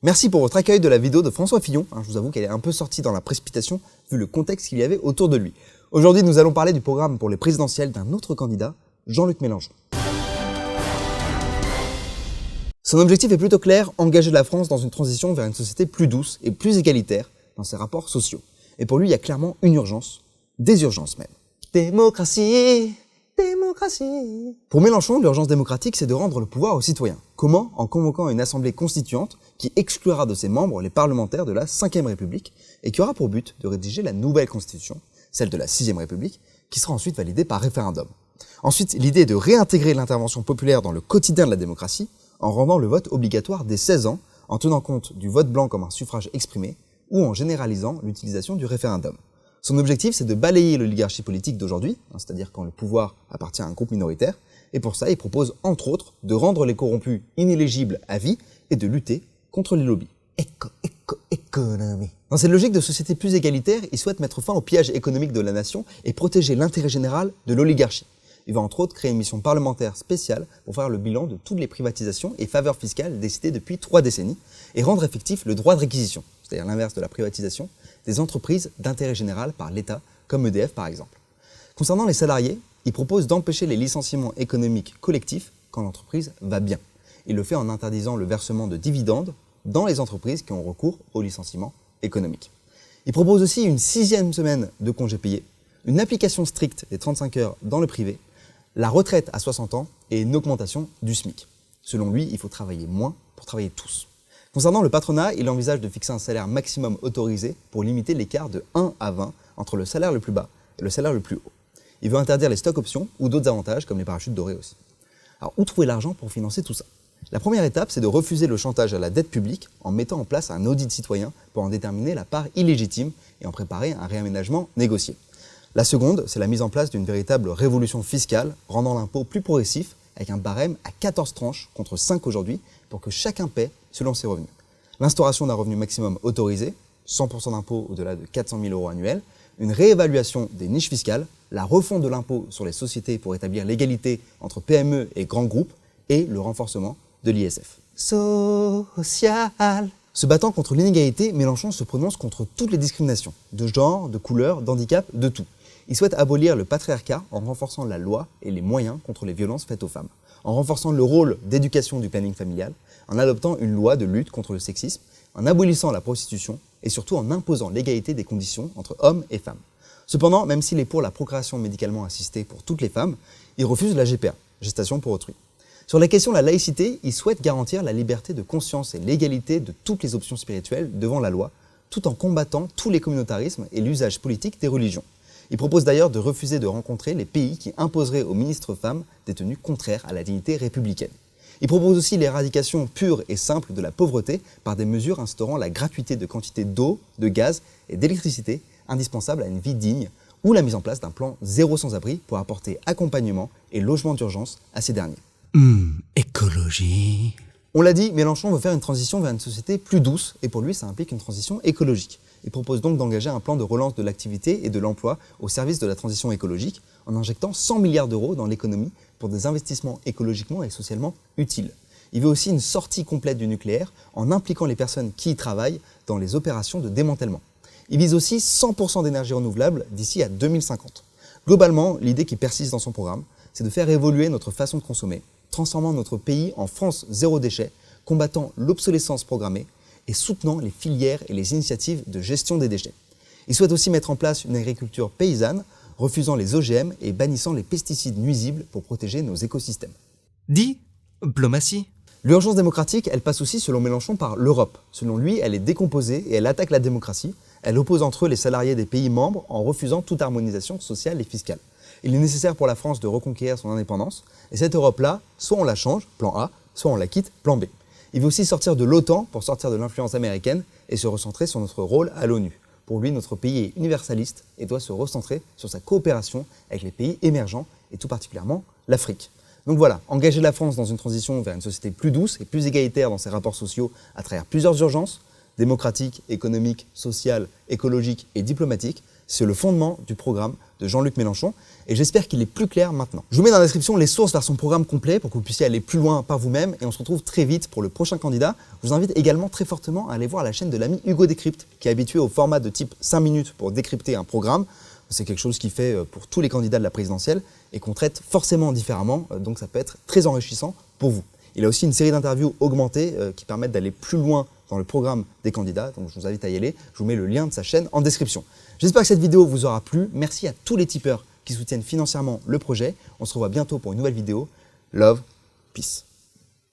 Merci pour votre accueil de la vidéo de François Fillon. Je vous avoue qu'elle est un peu sortie dans la précipitation vu le contexte qu'il y avait autour de lui. Aujourd'hui, nous allons parler du programme pour les présidentielles d'un autre candidat, Jean-Luc Mélenchon. Son objectif est plutôt clair, engager la France dans une transition vers une société plus douce et plus égalitaire dans ses rapports sociaux. Et pour lui, il y a clairement une urgence, des urgences même. Démocratie, démocratie. Pour Mélenchon, l'urgence démocratique, c'est de rendre le pouvoir aux citoyens. Comment ? En convoquant une assemblée constituante qui exclura de ses membres les parlementaires de la Ve République et qui aura pour but de rédiger la nouvelle constitution, celle de la VIe République, qui sera ensuite validée par référendum. Ensuite, l'idée est de réintégrer l'intervention populaire dans le quotidien de la démocratie en rendant le vote obligatoire dès 16 ans, en tenant compte du vote blanc comme un suffrage exprimé ou en généralisant l'utilisation du référendum. Son objectif, c'est de balayer l'oligarchie politique d'aujourd'hui, c'est-à-dire quand le pouvoir appartient à un groupe minoritaire, et pour ça, il propose, entre autres, de rendre les corrompus inéligibles à vie et de lutter contre les lobbies. Économie. Dans cette logique de société plus égalitaire, il souhaite mettre fin au pillage économique de la nation et protéger l'intérêt général de l'oligarchie. Il va entre autres créer une mission parlementaire spéciale pour faire le bilan de toutes les privatisations et faveurs fiscales décidées depuis 3 décennies et rendre effectif le droit de réquisition, c'est-à-dire l'inverse de la privatisation, des entreprises d'intérêt général par l'État, comme EDF par exemple. Concernant les salariés, il propose d'empêcher les licenciements économiques collectifs quand l'entreprise va bien. Il le fait en interdisant le versement de dividendes dans les entreprises qui ont recours au licenciement économique. Il propose aussi une 6e semaine de congés payés, une application stricte des 35 heures dans le privé, la retraite à 60 ans et une augmentation du SMIC. Selon lui, il faut travailler moins pour travailler tous. Concernant le patronat, il envisage de fixer un salaire maximum autorisé pour limiter l'écart de 1 à 20 entre le salaire le plus bas et le salaire le plus haut. Il veut interdire les stock options ou d'autres avantages comme les parachutes dorés aussi. Alors où trouver l'argent pour financer tout ça ? La première étape, c'est de refuser le chantage à la dette publique en mettant en place un audit citoyen pour en déterminer la part illégitime et en préparer un réaménagement négocié. La seconde, c'est la mise en place d'une véritable révolution fiscale, rendant l'impôt plus progressif avec un barème à 14 tranches contre 5 aujourd'hui pour que chacun paie selon ses revenus. L'instauration d'un revenu maximum autorisé, 100% d'impôt au-delà de 400 000 € annuels, une réévaluation des niches fiscales, la refonte de l'impôt sur les sociétés pour établir l'égalité entre PME et grands groupes et le renforcement de l'ISF. Social. Se battant contre l'inégalité, Mélenchon se prononce contre toutes les discriminations, de genre, de couleur, d'handicap, de tout. Il souhaite abolir le patriarcat en renforçant la loi et les moyens contre les violences faites aux femmes, en renforçant le rôle d'éducation du planning familial, en adoptant une loi de lutte contre le sexisme, en abolissant la prostitution et surtout en imposant l'égalité des conditions entre hommes et femmes. Cependant, même s'il est pour la procréation médicalement assistée pour toutes les femmes, il refuse la GPA, gestation pour autrui. Sur la question de la laïcité, il souhaite garantir la liberté de conscience et l'égalité de toutes les options spirituelles devant la loi, tout en combattant tous les communautarismes et l'usage politique des religions. Il propose d'ailleurs de refuser de rencontrer les pays qui imposeraient aux ministres femmes des tenues contraires à la dignité républicaine. Il propose aussi l'éradication pure et simple de la pauvreté par des mesures instaurant la gratuité de quantité d'eau, de gaz et d'électricité indispensables à une vie digne ou la mise en place d'un plan zéro sans-abri pour apporter accompagnement et logement d'urgence à ces derniers. Écologie. On l'a dit, Mélenchon veut faire une transition vers une société plus douce et pour lui ça implique une transition écologique. Il propose donc d'engager un plan de relance de l'activité et de l'emploi au service de la transition écologique en injectant 100 milliards d'euros dans l'économie pour des investissements écologiquement et socialement utiles. Il veut aussi une sortie complète du nucléaire en impliquant les personnes qui y travaillent dans les opérations de démantèlement. Il vise aussi 100% d'énergie renouvelable d'ici à 2050. Globalement, l'idée qui persiste dans son programme, c'est de faire évoluer notre façon de consommer, transformant notre pays en France zéro déchet, combattant l'obsolescence programmée et soutenant les filières et les initiatives de gestion des déchets. Il souhaite aussi mettre en place une agriculture paysanne, refusant les OGM et bannissant les pesticides nuisibles pour protéger nos écosystèmes. Diplomatie. L'urgence démocratique, elle passe aussi, selon Mélenchon, par l'Europe. Selon lui, elle est décomposée et elle attaque la démocratie. Elle oppose entre eux les salariés des pays membres en refusant toute harmonisation sociale et fiscale. Il est nécessaire pour la France de reconquérir son indépendance, et cette Europe-là, soit on la change, plan A, soit on la quitte, plan B. Il veut aussi sortir de l'OTAN pour sortir de l'influence américaine et se recentrer sur notre rôle à l'ONU. Pour lui, notre pays est universaliste et doit se recentrer sur sa coopération avec les pays émergents et tout particulièrement l'Afrique. Donc voilà, engager la France dans une transition vers une société plus douce et plus égalitaire dans ses rapports sociaux à travers plusieurs urgences, démocratiques, économiques, sociales, écologiques et diplomatiques, C'est le fondement du programme de Jean-Luc Mélenchon et j'espère qu'il est plus clair maintenant. Je vous mets dans la description les sources vers son programme complet pour que vous puissiez aller plus loin par vous-même et on se retrouve très vite pour le prochain candidat. Je vous invite également très fortement à aller voir la chaîne de l'ami Hugo Décrypte qui est habitué au format de type 5 minutes pour décrypter un programme. C'est quelque chose qu'il fait pour tous les candidats de la présidentielle et qu'on traite forcément différemment, donc ça peut être très enrichissant pour vous. Il a aussi une série d'interviews augmentées qui permettent d'aller plus loin dans le programme des candidats, donc je vous invite à y aller. Je vous mets le lien de sa chaîne en description. J'espère que cette vidéo vous aura plu. Merci à tous les tipeurs qui soutiennent financièrement le projet. On se revoit bientôt pour une nouvelle vidéo. Love, peace.